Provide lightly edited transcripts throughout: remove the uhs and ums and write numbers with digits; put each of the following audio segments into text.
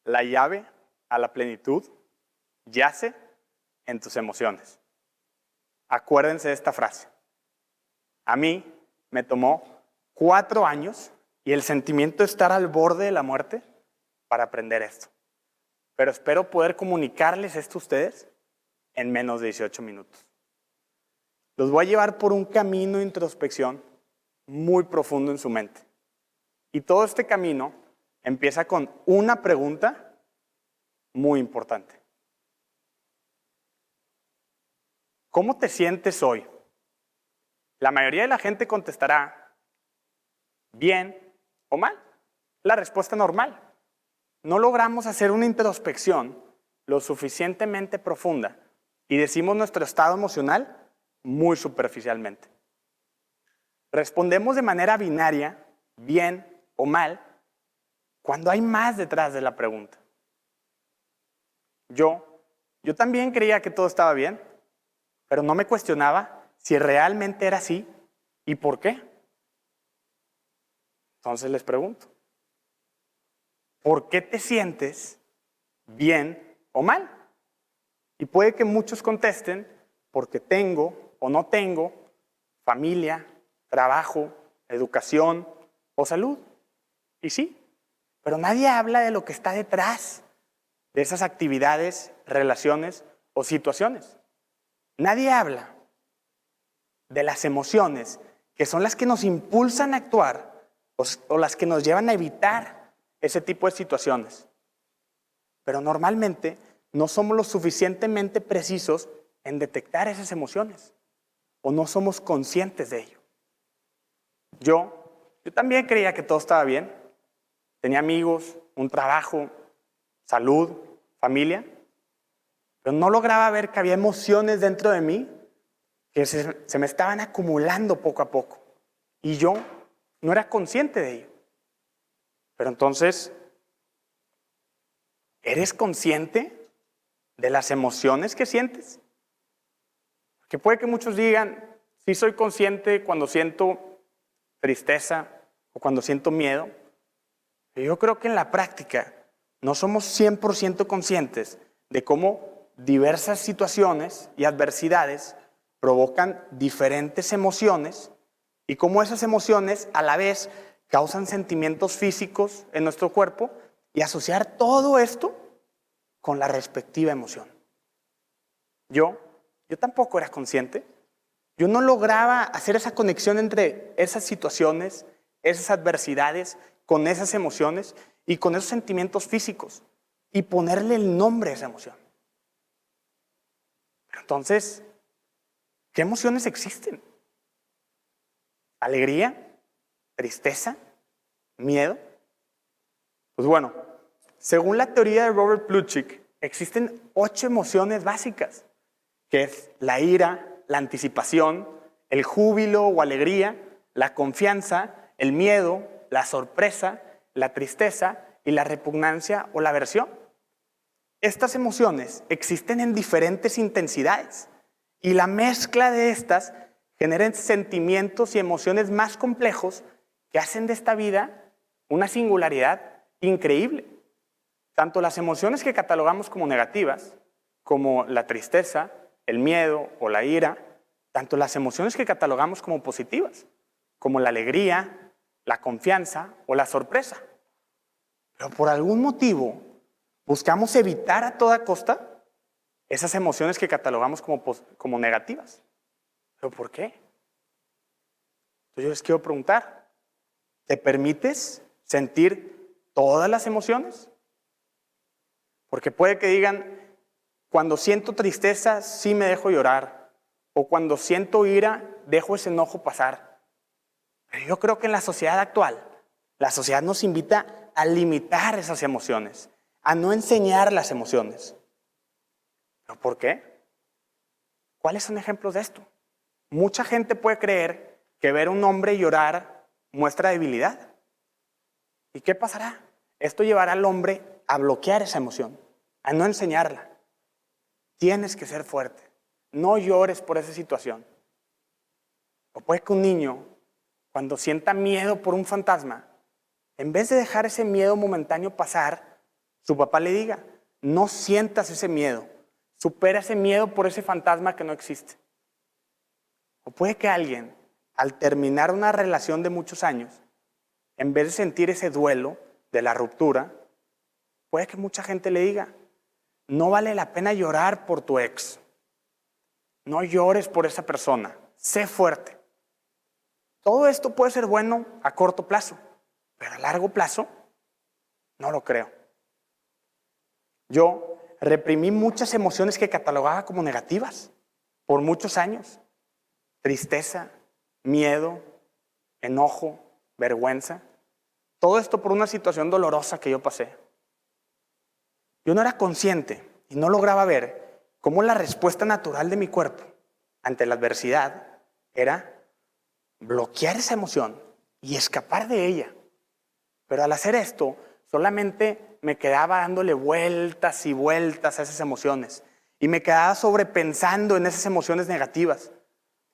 La llave a la plenitud yace en tus emociones. Acuérdense de esta frase. A mí me tomó 4 años y el sentimiento de estar al borde de la muerte para aprender esto. Pero espero poder comunicarles esto a ustedes en menos de 18 minutos. Los voy a llevar por un camino de introspección muy profundo en su mente. Y todo este camino empieza con una pregunta muy importante. ¿Cómo te sientes hoy? La mayoría de la gente contestará bien o mal. La respuesta normal. No logramos hacer una introspección lo suficientemente profunda y decimos nuestro estado emocional muy superficialmente. Respondemos de manera binaria, bien o mal, cuando hay más detrás de la pregunta. Yo también creía que todo estaba bien, pero no me cuestionaba si realmente era así y por qué. Entonces les pregunto, ¿por qué te sientes bien o mal? Y puede que muchos contesten, porque tengo o no tengo familia, trabajo, educación o salud. Y sí, pero nadie habla de lo que está detrás de esas actividades, relaciones o situaciones. Nadie habla de las emociones que son las que nos impulsan a actuar o las que nos llevan a evitar ese tipo de situaciones. Pero normalmente no somos lo suficientemente precisos en detectar esas emociones o no somos conscientes de ello. Yo también creía que todo estaba bien. Tenía amigos, un trabajo, salud, familia, pero no lograba ver que había emociones dentro de mí que se me estaban acumulando poco a poco y yo no era consciente de ello. Pero entonces, ¿eres consciente de las emociones que sientes? Porque puede que muchos digan, sí soy consciente cuando siento tristeza o cuando siento miedo, pero yo creo que en la práctica no somos 100% conscientes de cómo diversas situaciones y adversidades provocan diferentes emociones y cómo esas emociones a la vez causan sentimientos físicos en nuestro cuerpo y asociar todo esto con la respectiva emoción. Yo tampoco era consciente. Yo no lograba hacer esa conexión entre esas situaciones, esas adversidades, con esas emociones y con esos sentimientos físicos y ponerle el nombre a esa emoción. Entonces, ¿qué emociones existen? ¿Alegría? ¿Tristeza? ¿Miedo? Pues bueno, según la teoría de Robert Plutchik, existen 8 emociones básicas, que es la ira, la anticipación, el júbilo o alegría, la confianza, el miedo, la sorpresa, la tristeza y la repugnancia o la aversión. Estas emociones existen en diferentes intensidades y la mezcla de estas genera sentimientos y emociones más complejos que hacen de esta vida una singularidad increíble. Tanto las emociones que catalogamos como negativas, como la tristeza, el miedo o la ira, tanto las emociones que catalogamos como positivas, como la alegría, la confianza o la sorpresa. Pero por algún motivo buscamos evitar a toda costa esas emociones que catalogamos como negativas. ¿Pero por qué? Entonces yo les quiero preguntar, ¿te permites sentir todas las emociones? Porque puede que digan, cuando siento tristeza sí me dejo llorar, o cuando siento ira dejo ese enojo pasar. Pero yo creo que en la sociedad actual, la sociedad nos invita a limitar esas emociones, a no enseñar las emociones. ¿Pero por qué? ¿Cuáles son ejemplos de esto? Mucha gente puede creer que ver a un hombre llorar muestra debilidad. ¿Y qué pasará? Esto llevará al hombre a bloquear esa emoción, a no enseñarla. Tienes que ser fuerte. No llores por esa situación. O puede que un niño, cuando sienta miedo por un fantasma, en vez de dejar ese miedo momentáneo pasar, Su papá le diga, no sientas ese miedo, supera ese miedo por ese fantasma que no existe. O puede que alguien, al terminar una relación de muchos años, en vez de sentir ese duelo de la ruptura, puede que mucha gente le diga, no vale la pena llorar por tu ex. No llores por esa persona. Sé fuerte. Todo esto puede ser bueno a corto plazo, pero a largo plazo no lo creo. Yo reprimí muchas emociones que catalogaba como negativas por muchos años. Tristeza, miedo, enojo, vergüenza. Todo esto por una situación dolorosa que yo pasé. Yo no era consciente y no lograba ver cómo la respuesta natural de mi cuerpo ante la adversidad era bloquear esa emoción y escapar de ella. Pero al hacer esto, solamente me quedaba dándole vueltas y vueltas a esas emociones y me quedaba sobrepensando en esas emociones negativas.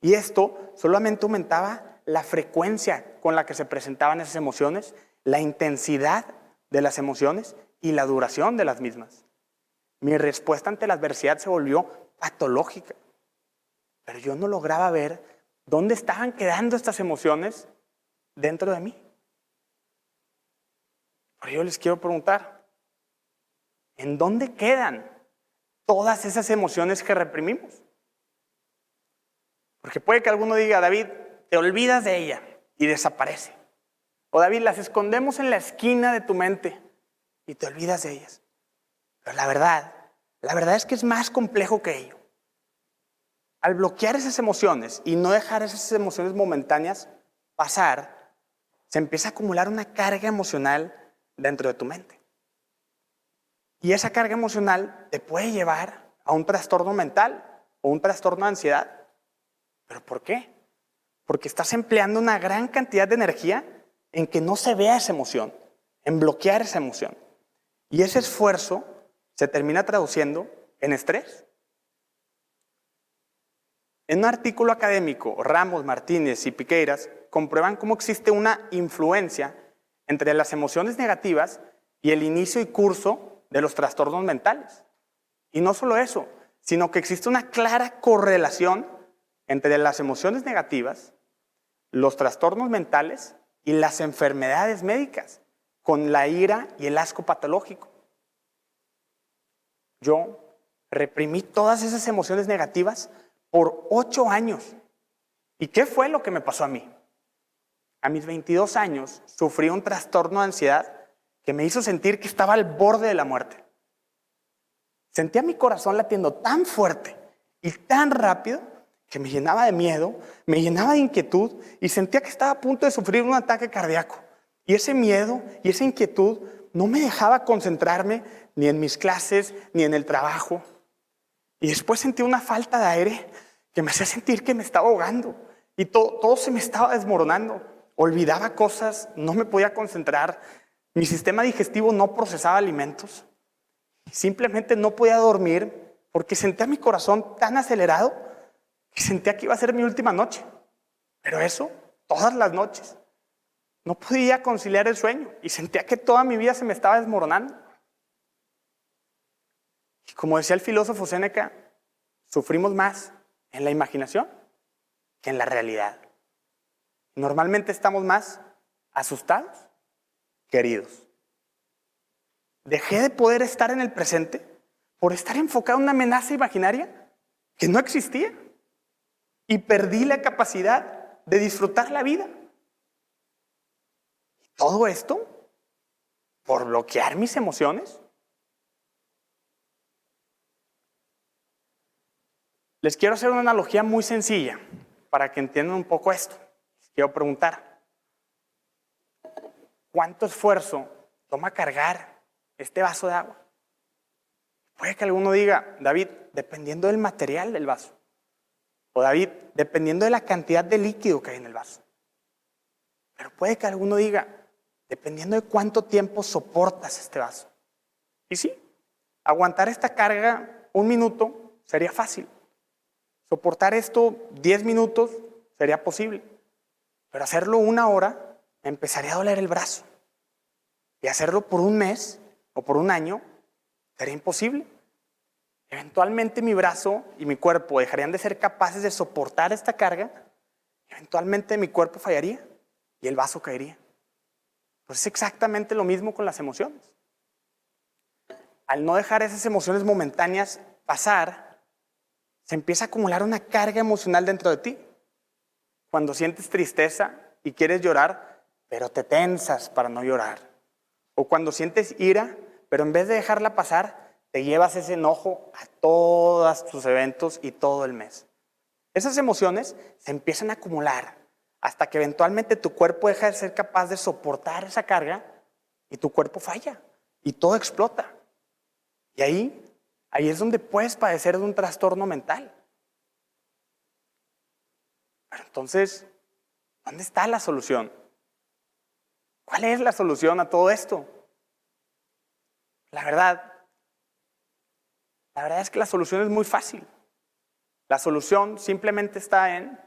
Y esto solamente aumentaba la frecuencia con la que se presentaban esas emociones, la intensidad de las emociones y la duración de las mismas. Mi respuesta ante la adversidad se volvió patológica. Pero yo no lograba ver dónde estaban quedando estas emociones dentro de mí. Pero yo les quiero preguntar, ¿en dónde quedan todas esas emociones que reprimimos? Porque puede que alguno diga, David, te olvidas de ella y desaparece. O David, las escondemos en la esquina de tu mente y te olvidas de ellas. Pero la verdad es que es más complejo que ello. Al bloquear esas emociones y no dejar esas emociones momentáneas pasar, se empieza a acumular una carga emocional dentro de tu mente. Y esa carga emocional te puede llevar a un trastorno mental o un trastorno de ansiedad. ¿Pero por qué? Porque estás empleando una gran cantidad de energía en que no se vea esa emoción, en bloquear esa emoción. Y ese esfuerzo se termina traduciendo en estrés. En un artículo académico, Ramos, Martínez y Piqueiras comprueban cómo existe una influencia entre las emociones negativas y el inicio y curso de los trastornos mentales. Y no solo eso, sino que existe una clara correlación entre las emociones negativas, los trastornos mentales y las enfermedades médicas, con la ira y el asco patológico. Yo reprimí todas esas emociones negativas por 8 años. ¿Y qué fue lo que me pasó a mí? A mis 22 años sufrí un trastorno de ansiedad que me hizo sentir que estaba al borde de la muerte. Sentía mi corazón latiendo tan fuerte y tan rápido que me llenaba de miedo, me llenaba de inquietud y sentía que estaba a punto de sufrir un ataque cardíaco. Y ese miedo y esa inquietud no me dejaba concentrarme ni en mis clases ni en el trabajo. Y después sentí una falta de aire que me hacía sentir que me estaba ahogando y todo se me estaba desmoronando. Olvidaba cosas, no me podía concentrar, mi sistema digestivo no procesaba alimentos. Simplemente no podía dormir porque sentía mi corazón tan acelerado que sentía que iba a ser mi última noche. Pero eso, todas las noches. No podía conciliar el sueño y sentía que toda mi vida se me estaba desmoronando. Y como decía el filósofo Séneca, sufrimos más en la imaginación que en la realidad. Normalmente estamos más asustados que heridos. Dejé de poder estar en el presente por estar enfocado en una amenaza imaginaria que no existía. Y perdí la capacidad de disfrutar la vida. Y todo esto por bloquear mis emociones. Les quiero hacer una analogía muy sencilla para que entiendan un poco esto. Les quiero preguntar, ¿cuánto esfuerzo toma cargar este vaso de agua? Puede que alguno diga, David, dependiendo del material del vaso. O David, dependiendo de la cantidad de líquido que hay en el vaso. Pero puede que alguno diga, dependiendo de cuánto tiempo soportas este vaso. Y sí, aguantar esta carga 1 minuto sería fácil. Soportar esto 10 minutos sería posible. Pero hacerlo 1 hora me empezaría a doler el brazo. Y hacerlo por 1 mes o por un año, sería imposible. Eventualmente mi brazo y mi cuerpo dejarían de ser capaces de soportar esta carga. Eventualmente mi cuerpo fallaría y el vaso caería. Pues es exactamente lo mismo con las emociones. Al no dejar esas emociones momentáneas pasar, se empieza a acumular una carga emocional dentro de ti. Cuando sientes tristeza y quieres llorar, pero te tensas para no llorar. O cuando sientes ira, pero en vez de dejarla pasar, te llevas ese enojo a todos tus eventos y todo el mes. Esas emociones se empiezan a acumular hasta que eventualmente tu cuerpo deja de ser capaz de soportar esa carga y tu cuerpo falla y todo explota. Y ahí es donde puedes padecer de un trastorno mental. Pero entonces, ¿dónde está la solución? ¿Cuál es la solución a todo esto? La verdad es que la solución es muy fácil. La solución simplemente está en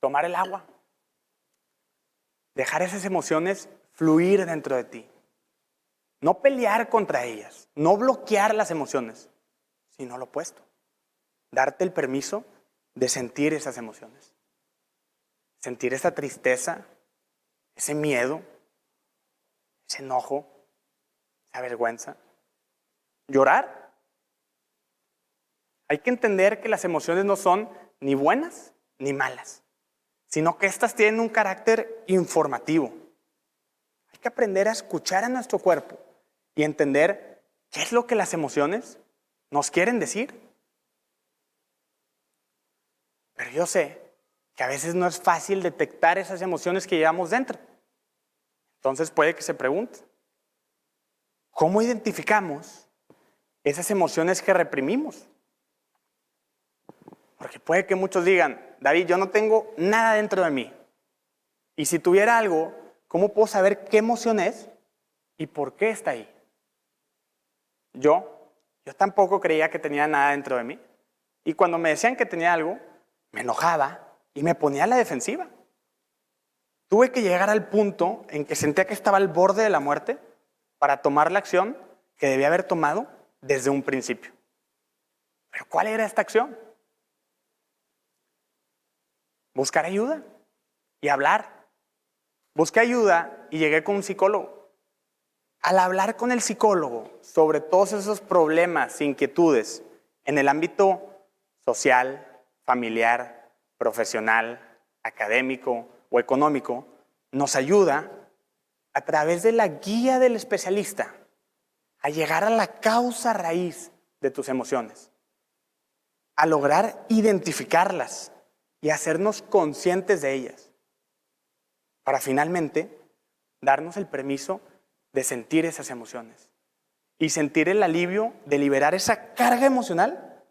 tomar el agua, dejar esas emociones fluir dentro de ti. No pelear contra ellas, no bloquear las emociones, sino lo opuesto. Darte el permiso de sentir esas emociones. Sentir esa tristeza, ese miedo, ese enojo, esa vergüenza. Llorar. Hay que entender que las emociones no son ni buenas ni malas, sino que estas tienen un carácter informativo. Hay que aprender a escuchar a nuestro cuerpo y entender qué es lo que las emociones nos quieren decir. Pero yo sé que a veces no es fácil detectar esas emociones que llevamos dentro. Entonces puede que se pregunte, ¿cómo identificamos esas emociones que reprimimos? Porque puede que muchos digan, David, yo no tengo nada dentro de mí. Y si tuviera algo, ¿cómo puedo saber qué emoción es y por qué está ahí? Yo tampoco creía que tenía nada dentro de mí. Y cuando me decían que tenía algo, me enojaba y me ponía a la defensiva. Tuve que llegar al punto en que sentía que estaba al borde de la muerte para tomar la acción que debía haber tomado desde un principio. ¿Pero cuál era esta acción? Buscar ayuda y hablar. Busqué ayuda y llegué con un psicólogo. Al hablar con el psicólogo sobre todos esos problemas, inquietudes en el ámbito social, familiar, profesional, académico o económico, nos ayuda a través de la guía del especialista a llegar a la causa raíz de tus emociones, a lograr identificarlas y hacernos conscientes de ellas, para finalmente darnos el permiso de sentir esas emociones y sentir el alivio de liberar esa carga emocional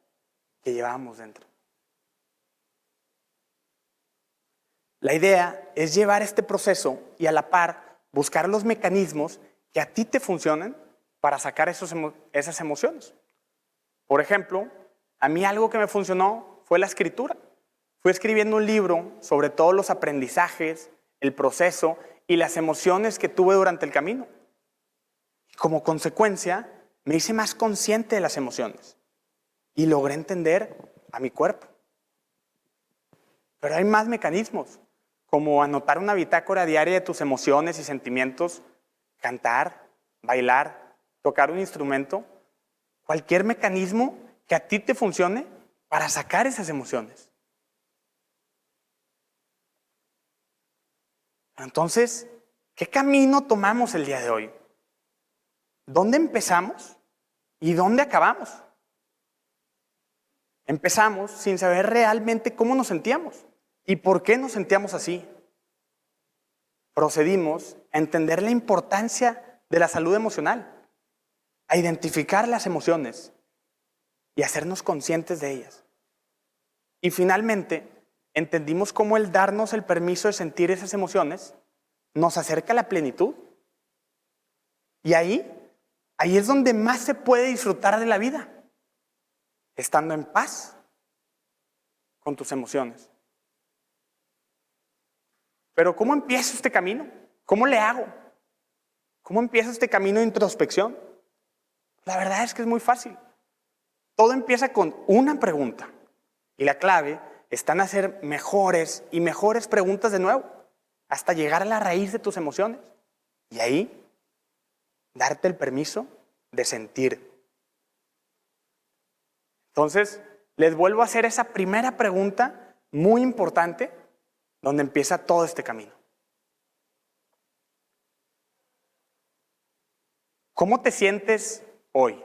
que llevamos dentro. La idea es llevar este proceso y a la par buscar los mecanismos que a ti te funcionen para sacar esas emociones. Por ejemplo, a mí algo que me funcionó fue la escritura. Fui escribiendo un libro sobre todos los aprendizajes, el proceso y las emociones que tuve durante el camino. Y como consecuencia, me hice más consciente de las emociones y logré entender a mi cuerpo. Pero hay más mecanismos, como anotar una bitácora diaria de tus emociones y sentimientos, cantar, bailar, tocar un instrumento, cualquier mecanismo que a ti te funcione para sacar esas emociones. Entonces, ¿qué camino tomamos el día de hoy? ¿Dónde empezamos y dónde acabamos? Empezamos sin saber realmente cómo nos sentíamos y por qué nos sentíamos así. Procedimos a entender la importancia de la salud emocional, a identificar las emociones y hacernos conscientes de ellas. Y finalmente, entendimos cómo el darnos el permiso de sentir esas emociones nos acerca a la plenitud. Y ahí es donde más se puede disfrutar de la vida, estando en paz con tus emociones. Pero ¿cómo empiezo este camino? ¿Cómo le hago? ¿Cómo empiezo este camino de introspección? La verdad es que es muy fácil. Todo empieza con una pregunta. Y la clave está en hacer mejores y mejores preguntas de nuevo, hasta llegar a la raíz de tus emociones. Y ahí, darte el permiso de sentir. Entonces, les vuelvo a hacer esa primera pregunta muy importante, donde empieza todo este camino. ¿Cómo te sientes hoy?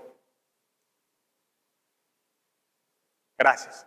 Gracias.